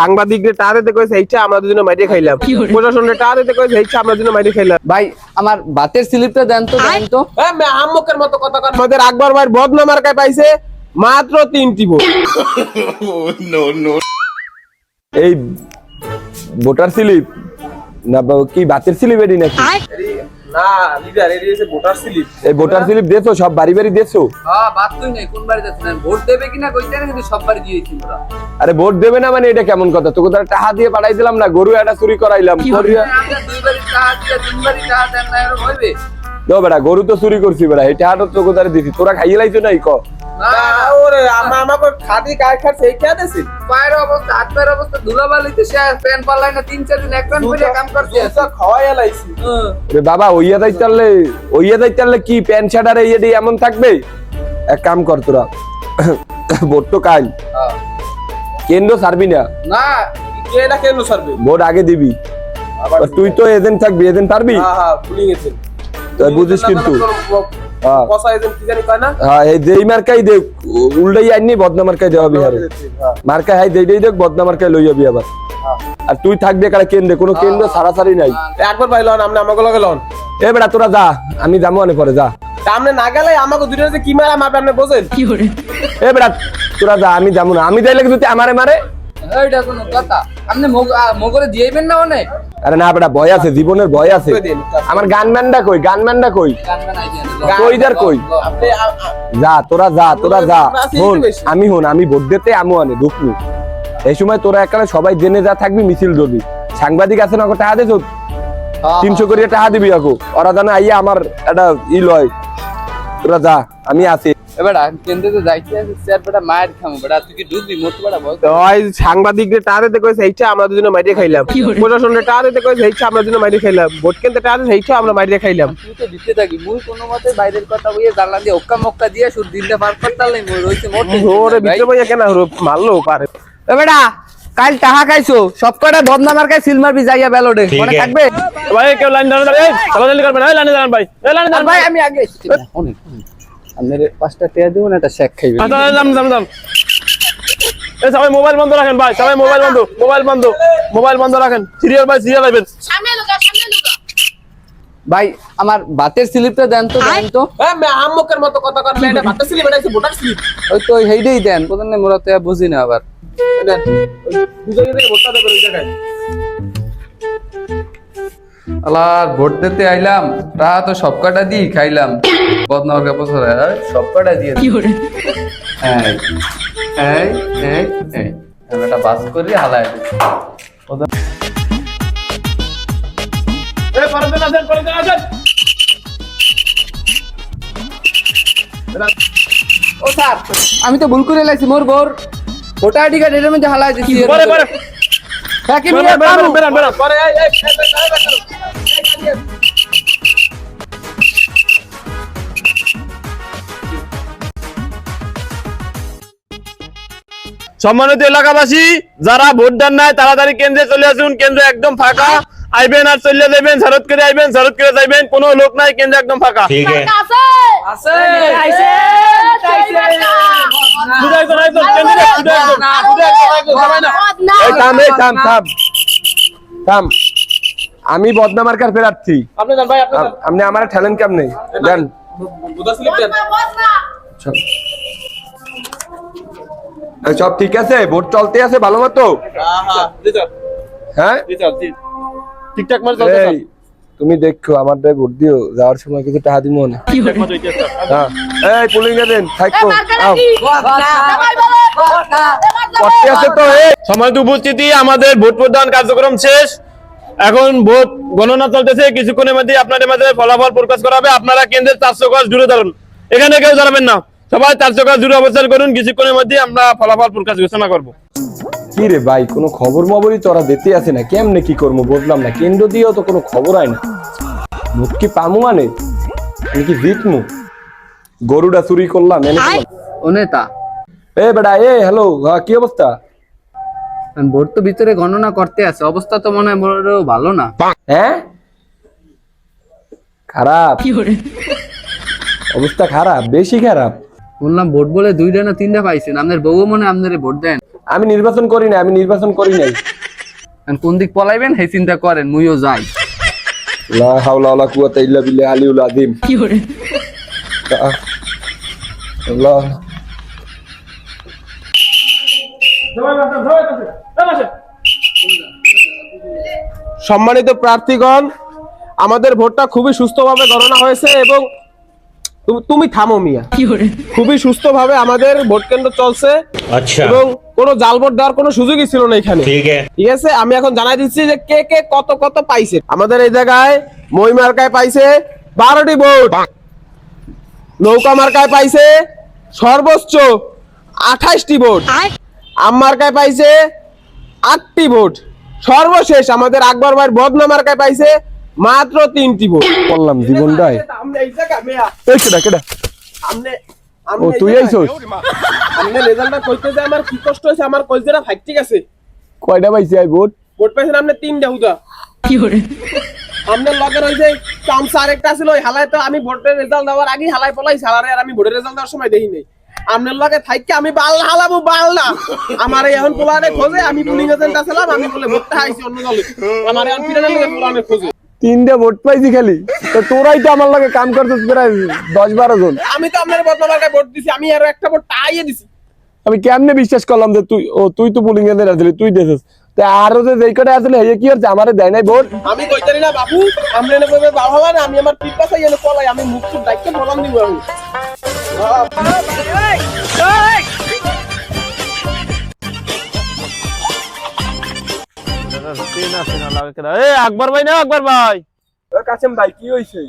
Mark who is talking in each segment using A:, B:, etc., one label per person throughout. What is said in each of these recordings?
A: সাংবাদিকদের টাকা দিতে কইছে এইটা আমরা দুজনে মাইরে খাইলাম, প্রশাসনের টাকা দিতে কইছে এইটা আমরা দুজনে মাইরে খাইলাম।
B: ভাই আমার বাতের স্লিপটা দেন তো
A: আম্মুকের মতো কথা কর। আমাদের আকবর ভাইয়ের বদনা মার্কায় পাইছে মাত্র 3টি ভোট।
C: এই ভোটার স্লিপ না কি বাতের স্লিপ এডি নাকি?
A: না লিডার এটি হচ্ছে ভোটার স্লিপ।
C: এই ভোটার স্লিপ দেছো সব বাড়ি বাড়ি দেছো?
B: হ্যাঁ বাত তুই নাই কোন বাড়ি যাচ্ছে না ভোট দেবে কিনা কইতে না কিন্তু সব বাড়ি দিয়েছি আমরা।
C: আরে ভোট দেবে না মানে এটা কেমন কথা? তোকে তো টাকা দিয়ে পাঠাই দিলাম না, গরু একটা চুরি করাইলাম।
B: আমরা দুই বাড়ি টাকা দিয়ে তিন বাড়ি টাকা দেন না এরকম হইবে?
C: দো বেটা গরু তো চুরি করছি বেটা, এই টাকাটা তোকে তারে দিছি, তোরা খাইয়ে লাইছো নাই ক?
A: ওরে আমাকে খাদি কাজ খাচ্ছে এই খেয়া দিছি।
B: পায়ের অবস্থা হাত পায়ের অবস্থা ধুলাবালিতে সে প্যান পাল্লাই না 3-4 দিন এক প্যান পরে কাম করতে আছে।
A: খাওয়াই লাইছি।
C: রে বাবা ওইয়া দাইতালে কি প্যান্ট শার্ট আর এই এমন থাকবে? এক কাম কর তোরা ভোট তো কাল কেন্দ্র ছাড়বি না,
A: না কেডা কেন সারবে?
C: ভোট আগে দিবি। তুই তো এজেন্ট থাকবি, এজেন্ট পারবি?
A: হ্যাঁ হ্যাঁ ভুলে গেছেন।
C: তুই বুঝিস কিন্তু হ্যাঁ
A: কসা এজেন্ট কি জানি কয় না?
C: হ্যাঁ এই যেই মার্কাই দেখ উল্টাই আইনি বদনা মার্কাই দেওয়া বিহারে মার্কা হাই দেই দেখ বদনা মার্কাই লই যাবি আবার। আর তুই থাকবে কারা কেন্দ্রে, কোনো কেন্দ্র সারাসারি নাই।
A: একবার ভাই লন আপনি আমাকে লগে লন।
C: এ বেটা তোরা যা, আমি যাবো অনেক পরে যা।
A: সামনে না গেলে আমাকে দুইটা যে কি মারা মারবে আপনি বোঝেন?
C: এ বেটা তোরা যা, আমি যাবো না। আমি যাইলে কিন্তু তুই আমারে মারে।
B: এইটা কোন কথা? আপনি মগরে দিয়েবেন না মানে?
C: আরে না বেটা ভয় আছে, জীবনের ভয় আছে। আমার গানম্যানটা কই? গানম্যানটা কই? কইদার কই?
A: আপনি
C: যা তোরা যা, তোরা যা। হন আমি ভোট দিতে আমু আনে ঢুকবো। এই সময় তোরা একালে সবাই জেনে যা থাকবি, মিছিল ধরবি। সাংবাদিক আছে না, টাকা দেছো 300 করে টাকা দিবি আকো, ওরা জানে আইয়া আমার একটা ই লয়। তোরা যা, আমি আছি।
B: এবারে কেন্দ্রে যাইতে আছে স্যার বেটা মায়ের খামু বেটা তুই কি ঢুকবি মোট বেটা বল।
A: ওই সাংবাদিকদের টাকা দিতে কইছে এইটা আমরা দুজনে মাইরে খাইলাম, প্রশাসনের টাকা দিতে কইছে এইটা আমরা দুজনে মাইরে খাইলাম, ভোট কেন্দ্রে টাকা দিতে এইটা আমরা মাইরে খাইলাম।
B: তুই তো দিতে থাকি মুই কোনো মতে বাইরের কথা বইয়ে জানলা দিয়ে ওক্কা মক্কা দিয়ে শুধু দিনটা পার করতালই মই রইছে মোট।
A: ওরে ভিতরে বইয়া কেন মারলো পারে?
B: এ বেটা কাল টাকা খাইছো সব কটা বদনামার খাই সিল মারবি যাইয়া বেলোডে মনে থাকবে?
A: ভাই কেউ লাইন দাঁড়ান, এই চালাচালি করবেন, এই লাইনে দাঁড়ান ভাই, এই লাইনে দাঁড়ান
B: ভাই আমি আগে অনেক আপনার 5টা টাকা দেব না, এটা শেক খাইবে।
A: দাম এই সবাই মোবাইল বন্ধ রাখেন ভাই, সবাই মোবাইল বন্ধ রাখেন। সিরিয়াল ভাই সিরিয়াল আইবেন।
D: সামনে লুকা
B: ভাই আমার বাতের স্লিপটা দেন তো
A: আম্মুকের মতো কথা কর। এটা ভাতের স্লিপ, এটা ভোটার স্লিপ।
B: ওই তো হেইডেই দেন কোন না মোরা তো বুঝি না আবার।
A: বুঝাই দিয়ে ভোটটা দেবেন ওই জায়গায়।
B: আলার ভোট দিতে আইলাম টাকা তো সব কটা দিই খাইলাম বদনার কাপড় সব কটা দিয়ে কি করে এটা বাস করে হালায়
A: এই পরদিন আসেন।
B: ও স্যার আমি তো ভুল করে লাইছি মোর বোর ভোটার আইডি কার্ড এর মধ্যে হালায় দিছি
A: পরে
B: কাকে নিয়ে পারু
A: বেরান পরে এই সম্মানিত এলাকাবাসী, যারা ভোট দেন নাই তাড়াতাড়ি কেন্দ্রে চলে আসুন। কেন্দ্র একদম ফাঁকা, আইবেন আর চলে যাবেন, ঝাড়ত করে আইবেন, ঝাড়ত করে যাইবেন, কোনো লোক নাই, কেন্দ্র একদম ফাঁকা। ঠিক আছে
B: আছে
C: থাম। আমি বদনা মার্কার প্রার্থী,
A: আপনি যান ভাই, আপনি যান।
C: আপনি আমার ঠেলেন কেমনে দেন?
A: ভোটার স্লিপ দেন।
C: সব ঠিক আছে, ভোট চলতে আছে ভালো মতো?
A: হ্যাঁ দিতে
C: হ্যাঁ
A: ঠিকঠাক মানে চলতে
C: এই, তুমি দেখো আমার ভোট দিও, যাওয়ার সময় কিছু টাকা দিব না। হ্যাঁ এই পুলিং দেন থাকো করতে আছে তো।
A: সম্মানিত উপস্থিতি, আমাদের ভোট প্রদান কার্যক্রম শেষ, এখন ভোট গণনা চলতেছে। কিছুক্ষণের মধ্যে আপনাদের মাঝে ফলাফল প্রকাশ করা হবে। আপনারা কেন্দ্রের 400 গজ দূরে দাঁড়ান, এখানে কেউ দাঁড়াবেন না, সবাই 400 গজ দূরে অবস্থান করুন। কিছুক্ষণের মধ্যে আমরা ফলাফল প্রকাশ ঘোষণা করবো।
C: কি রে ভাই, কোনো খবর মবরই তোরা দিতে আসে না, কেমনে কি করবো বুঝলাম না। কেন্দ্র দিয়েও তো কোনো খবর হয় না। ভোট কি পামু মানে কি জিতমু? গরুটা চুরি করলাম
B: ও নেতা
C: এ বেটা এ হ্যালো, কি অবস্থা?
B: ভোট তো ভিতরে গণনা করতে আছে, অবস্থা তো মনে হয় মোরও ভালো না।
C: হ্যাঁ খারাপ অবস্থা, খারাপ বেশি খারাপ।
B: বললাম ভোট বলে 2টা না 3টা পাইছেন, আপনার বউ মনে আপনারে ভোট দেন।
C: আমি নির্বাচন করি না, আমি নির্বাচন করি নাই।
B: এখন কোন দিক পলাইবেন সেই চিন্তা করেন, মুইও যাই।
C: লা হাওলা ওয়ালা কুওয়াতা ইল্লা বিল্লাহ আলিউল আযীম। আল্লাহ।
D: সম্মানিত প্রার্থীগণ, আমাদের ভোটটা খুবই সুস্থভাবে গণনা হয়েছে এবং তুমি থামো মিয়া, খুবই সুস্থভাবে আমাদের ভোট কেন্দ্র চলছে।
E: আচ্ছা,
D: এবং কোনো জাল ভোট দেওয়ার কোনো সুযোগই ছিল না এখানে।
E: ঠিক
D: আছে, আমি এখন জানাই দিচ্ছি যে কে কে কত কত পাইছে। আমাদের এই জায়গায় মই মার্কায় পাইছে 12টি ভোট, নৌকা মার্কায় পাইছে সর্বোচ্চ 28টি ভোট, আম মার্কায় পাইছে 8টি ভোট, সর্বশেষ আমাদের আকবর ভাইয়ের বদনা মার্কায় পাইছে মাত্র 3টি ভোট।
C: বললাম জীবনটাই। এই কেডা কেডা? ও তুই আইছস?
D: আপনি রেজাল্টটা কইতে যে আমার কি কষ্ট হইছে, আমার কলজেরা ফাইট আছে।
C: কয়টা পাইছি আই ভোট?
D: ভোট পাইছেন আপনি 3টা হুদা। কি করে? আপনার লগের ওই যে চামচা আরেকটা ছিল, ওই হালায় তো আমি ভোটের রেজাল্ট দেওয়ার আগে হালাই পলাই সালারে, আর আমি ভোটের রেজাল্ট দেওয়ার সময় দেখি নাই। আপনার লগে থাইকে আমি বাল হালাবো বাল না। আমার এখন পোলারে খোঁজে, আমি পুলিং এজেন্ট ছিলাম, আমি বলে ভোটটা আইছি অন্য দলে। আমার এখন পিরানের লগে পোলারে খোঁজে।
C: 3টা ভোট পাইছি খালি। তো তোরাই তো আমার লগে কাম করছিস প্রায় 10-12 জন।
D: আমি তো আপনার বদনা মার্কায় ভোট দিছি, আমি আরো একটা ভোট টাইয়ে দিছি।
C: আমি কেমনে বিশ্বাস করলাম যে তুই তো পুলিং এজেন্ট আসলি, তুই দেছিস। তা আরো যে যেই কটা আসলে হে কি হচ্ছে, আমারে দেয় নাই ভোট।
D: আমি কইতারি না বাবু, আমরা এনে কইবে বাল হলা না, আমি আমার পিঠ পাছাই এনে পলাই, আমি মুখ চুপ ডাইকে বলাম দিব আমি।
A: আকবর ভাই না, আকবর ভাই,
C: কাসেম ভাই কি হইছে?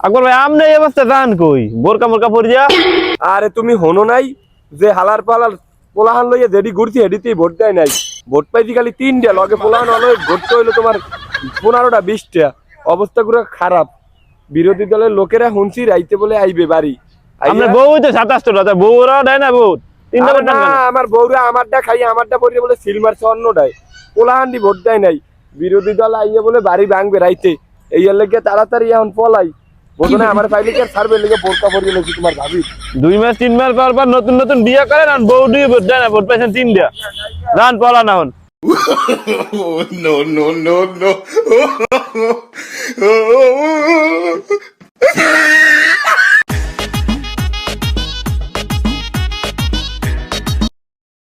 A: আকবর ভাই আমনে এই অবস্থা জান কই বোরকা মোরকা পরিয়া?
C: আরে তুমি হনো নাই যে হালার পালার পোলাহান লইয়া যেডি ঘুরছি এডিতেই ভোট দেয় নাই। ভোট পাইছি খালি 3টা, লগে পোলাহান হলো ভোট হইলো তোমার 15টা 20টা। অবস্থা পুরো খারাপ। বিরোধী দলের লোকেরা হুনছি রাইতে বলে আইবে বাড়ি।
A: আমনে বউ তো 27টা, বউরা দেয় না ভোট। 3টা ভোট
C: না,
A: দেন কেন?
C: আমার বউরা আমারটা খাই, আমারটা পরিয়ে বলে সিল মারছে অন্যটাই। পোলাহান দি ভোট দেয় নাই। বিরোধী দল আইয়ে বলে বাড়ি ভাঙবে রাইতে। এই লেগে তাড়াতাড়ি এখন পলাই। বোঝো না আমার পাইলে কি আর ছাড়বে, লেগে বোরকা পরিয়ে লেছি তোমার ভাবি।
A: 2 মাস 3 মাস পর পর নতুন নতুন বিয়ে করেন আর বউ দিয়ে ভোট দেয় না, ভোট পাইছেন 3টা। জান পলা না হন।
E: no.